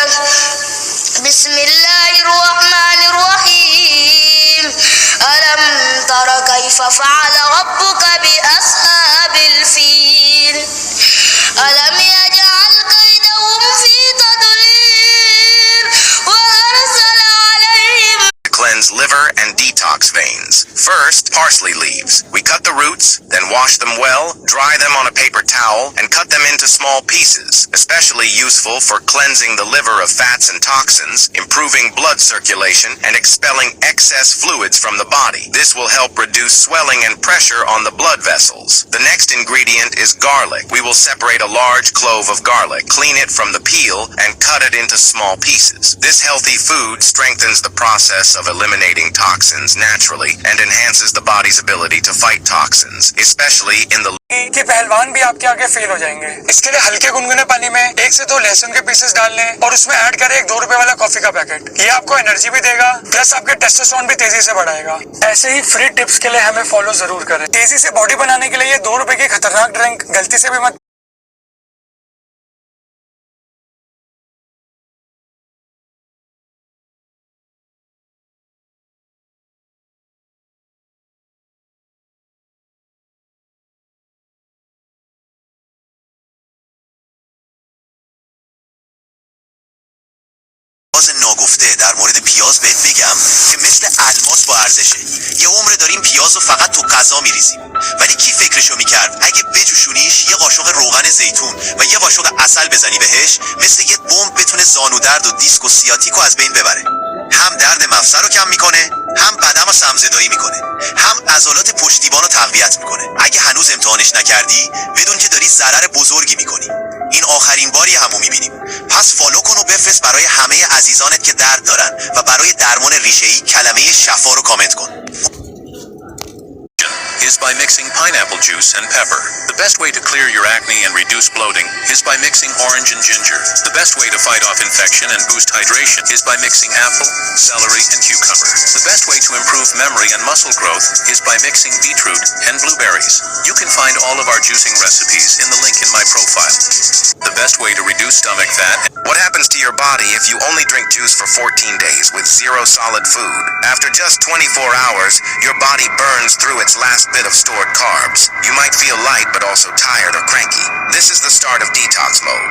بسم الله الرحمن الرحيم ألم تر كيف فعل ربك بأصحاب الفيل ألم يجعل كيدهم في تضليل وأرسل عليهم. Cleanse liver and detox veins. First, parsley leaves. We cut the roots, then wash them well, dry them on a paper towel, and cut them into small pieces, especially useful for cleansing the liver of fats and toxins, improving blood circulation, and expelling excess fluids from the body. This will help reduce swelling and pressure on the blood vessels. The next ingredient is garlic. We will separate a large clove of garlic, clean it from the peel, and cut it into small pieces. This healthy food strengthens the process of eliminating toxins naturally and enhances the body's ability to fight toxins, especially in the कि पहलवान भी आपके आगे fail हो जाएंगे। इसके लिए हल्के गुनगुने पानी में 1 से 2 लहसुन के पीसेस डाल लें और उसमें ऐड करें एक 2 रुपए वाला कॉफी का पैकेट। ये आपको एनर्जी भी देगा, प्लस आपके टेस्टोस्टेरोन भी तेजी से बढ़ाएगा। ऐसे ही फ्री टिप्स के लिए हमें फॉलो जरूर करें। तेजी से बॉडी बनाने के लिए ये 2 रुपए की खतरनाक ड्रिंक गलती से भी मत ناگفته در مورد پیاز بهت بگم که مثل الماس با ارزشه. یه عمر داریم پیازو فقط تو غذا میریزیم، ولی کی فکرشو میکرد اگه بجوشونیش یه قاشق روغن زیتون و یه قاشق عسل بزنی بهش، مثل یه بمب بتونه زانو درد و دیسک و سیاتیکو از بین ببره. هم درد مفصل رو کم میکنه، هم بدن رو سمزدایی میکنه، هم عضلات پشتیبان رو تقویت میکنه. اگه هنوز امتحانش نکردی بدون که داری ضرر بزرگی میکنی. این آخرین باری همو میبینیم. پس فالو کن و بفرست برای همه عزیزانت که درد دارن و برای درمان ریشه‌ای کلمه شفا رو کامنت کن. is by mixing pineapple juice and pepper. The best way to clear your acne and reduce bloating is by mixing orange and ginger. The best way to fight off infection and boost hydration is by mixing apple, celery, and cucumber. The best way to improve memory and muscle growth is by mixing beetroot and blueberries. You can find all of our juicing recipes in the link in my profile. The best way to reduce stomach fat. What happens to your body if you only drink juice for 14 days with zero solid food? After just 24 hours, your body burns through its last bit of stored carbs. You might feel light but also tired or cranky. This is the start of detox mode.